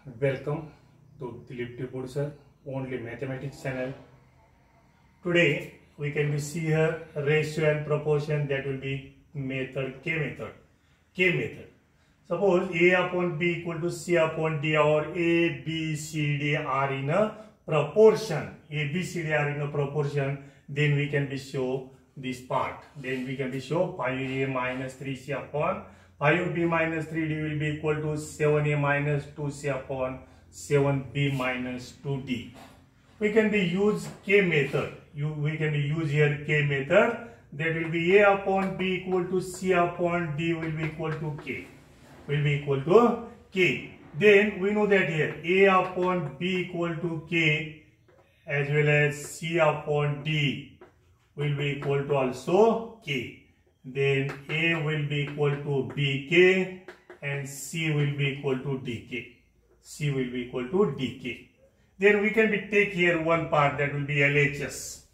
Welcome to Dilip Tripur sir, only mathematics channel. Today we can see here ratio and proportion, that will be method K method. K method. Suppose A upon B equal to C upon D, or A, B, C, D are in a proportion. A, B, C, D are in a proportion. Then we can be show this part. Then we can be show 5A minus 3C upon 5B minus 3D will be equal to 7A minus 2C upon 7B minus 2D. We can be use K method. We can be use here K method. That will be A upon B equal to C upon D will be equal to K. Will be equal to K. Then we know that here A upon B equal to K as well as C upon D will be equal to also K. Then A will be equal to BK and C will be equal to DK. C will be equal to DK. Then we can be take here one part, that will be LHS.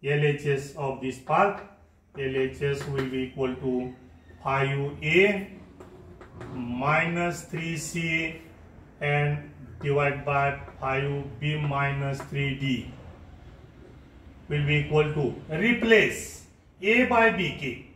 LHS of this part, LHS will be equal to 5A minus 3C and divided by 5B minus 3D will be equal to, replace A by BK.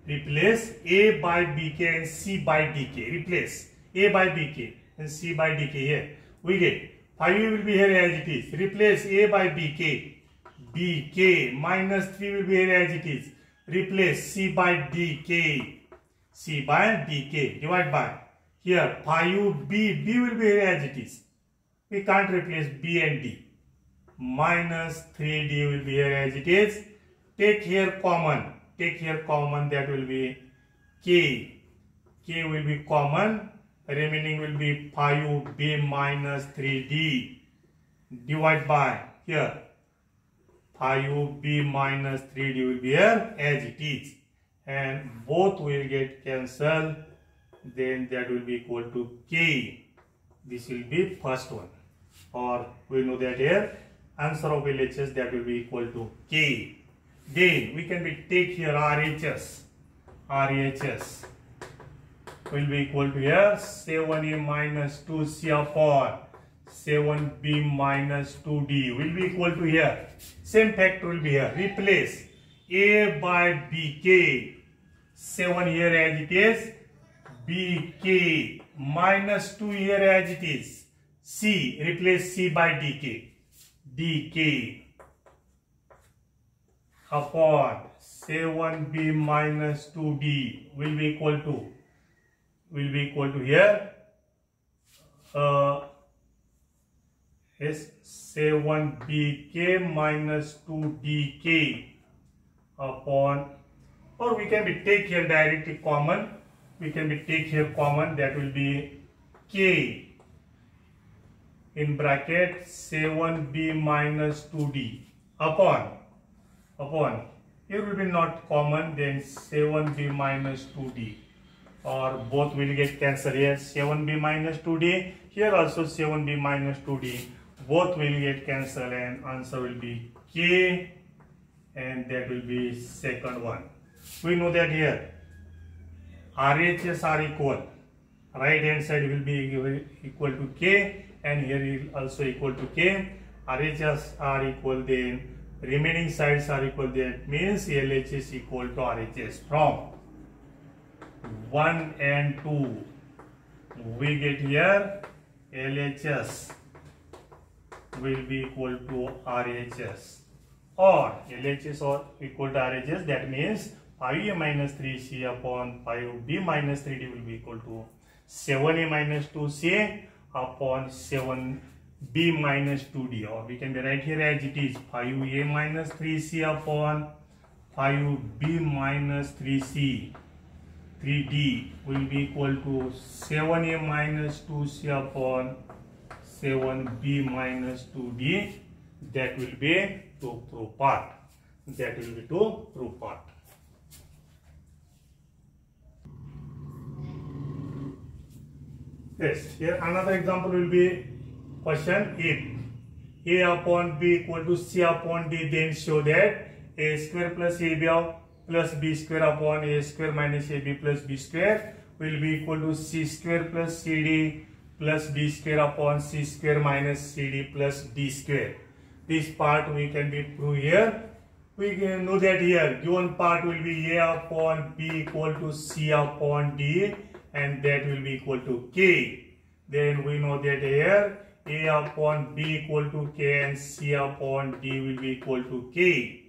Replace A by BK and C by DK. Replace A by BK and C by DK here. We get 5 will be here as it is. Replace A by BK. BK minus 3 will be here as it is. Replace C by DK. C by DK. Divide by here 5B. B will be here as it is. We can't replace B and D. Minus 3D will be here as it is. Take here common. Take here common, that will be K. K will be common. Remaining will be 5B minus 3D. Divide by here 5B minus 3D will be here as it is. And both will get cancelled. Then that will be equal to K. This will be first one. Or we know that here answer of LHS, that will be equal to K. Then we can be take here RHS. RHS will be equal to here 7A minus 2C upon 7B minus 2D will be equal to here. Same factor will be here. Replace A by BK. 7 here as it is. BK minus 2 here as it is. C. Replace C by DK. DK upon 7B minus 2D will be equal to here is 7BK minus 2DK upon, or we can be take here directly common. We can be take here common, that will be K in bracket 7B minus 2D upon here will be not common, then 7B minus 2D, or both will get cancelled here. 7B minus 2D, here also 7B minus 2D, both will get cancelled and answer will be K, and that will be second one. We know that here RHS are equal. Right hand side will be equal to K and here is also equal to K. RHS are equal, then remaining sides are equal. That means LHS equal to RHS. From 1 and 2 we get here LHS will be equal to RHS, or LHS or equal to RHS. That means 5A minus 3C upon 5B minus 3D will be equal to 7A minus 2C upon 7B minus 2D, or we can be right here as it is 5A minus 3C upon 5B minus 3D will be equal to 7A minus 2C upon 7B minus 2D. That will be to prove part. That will be to prove part. Yes, here another example will be question, if A upon B equal to C upon D, then show that A square plus AB plus B square upon A square minus AB plus B square will be equal to C square plus CD plus b square upon c square minus cd plus d square. This part we can be prove here. We can know that here given part will be a upon b equal to c upon d, and that will be equal to k. Then we know that here a upon b equal to k and c upon d will be equal to k.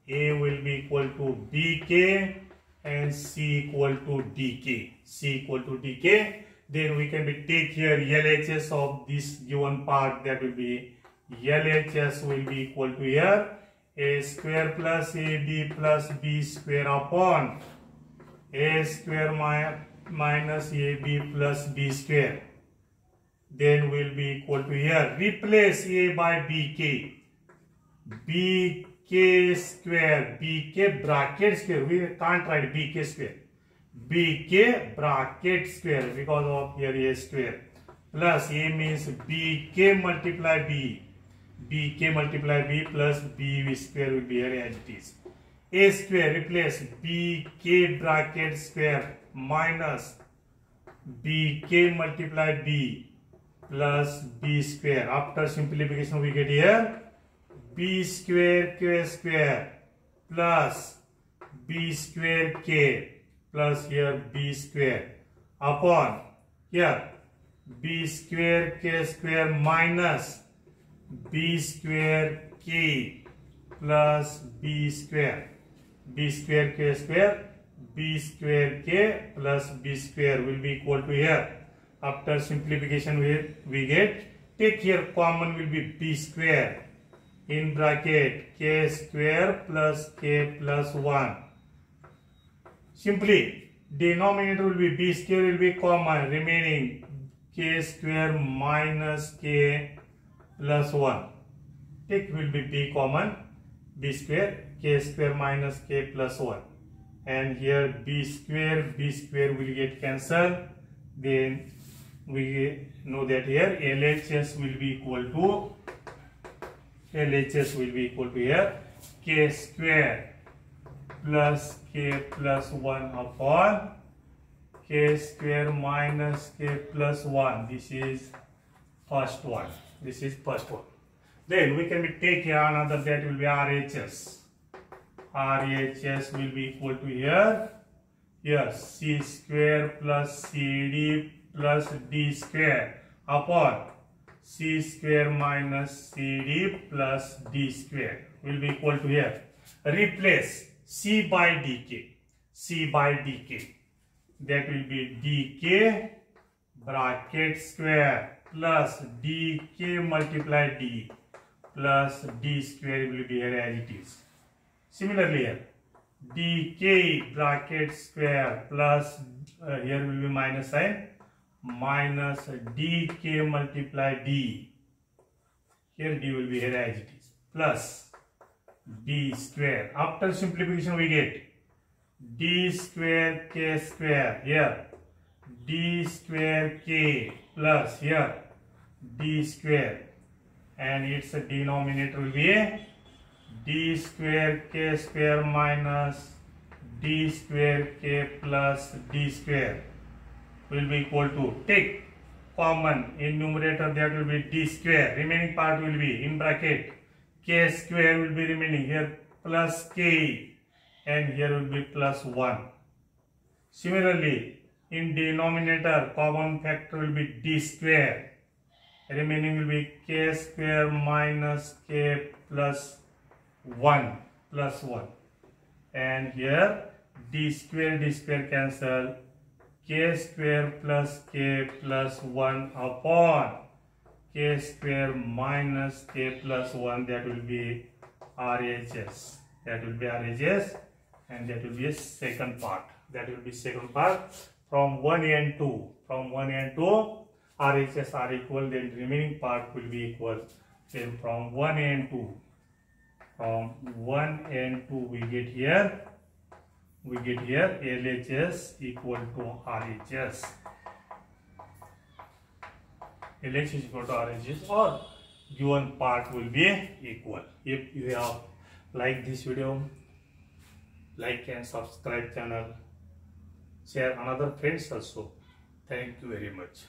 A will be equal to bk and c equal to dk. C equal to dk. Then we can be take here LHS of this given part, that will be LHS will be equal to here a square plus ab plus b square upon a square minus ab plus b square. Then will be equal to here replace a by bk. Bk square, bk bracket square, we can't write bk square, bk bracket square because of here a square, plus a means bk multiply b, bk multiply b plus b square will be here as it is. A square replace bk bracket square minus bk multiply b plus b square. After simplification we get here b square k square plus b square k plus here b square upon here b square k square minus b square k plus b square, b square k square, b square k plus b square will be equal to here. After simplification we get, take here common will be b square in bracket k square plus k plus 1. Simply denominator will be b square will be common, remaining k square minus k plus 1. Take will be b common, b square, k square minus k plus 1. And here b square will get cancelled. Then we know that here LHS will be equal to here k square plus k plus 1 upon k square minus k plus 1. This is first one. Then we can take here another, that will be RHS. RHS will be equal to here c square plus cd plus d square upon c square minus cd plus d square will be equal to here. Replace c by dk. That will be dk bracket square plus dk multiply d plus d square will be here as it is. Similarly here dk bracket square plus here will be minus sign, minus dk multiply d, here d will be here as it is, plus d square. After simplification we get d square k square, here d square k plus here d square, and its denominator will be a d square k square minus d square k plus d square will be equal to, take common in numerator, that will be d square, remaining part will be in bracket k square will be remaining here plus k, and here will be plus 1. Similarly in denominator common factor will be d square, remaining will be k square minus k plus 1 and here d square cancel, k square plus k plus 1 upon k square minus k plus 1, that will be RHS, and that will be a second part, from 1 and 2, RHS are equal, then remaining part will be equal. Then from 1 and 2 we get here LHS equal to RHS. LHS equal to RHS, or given part will be equal. If you have liked this video, like and subscribe channel, share another friends also. Thank you very much.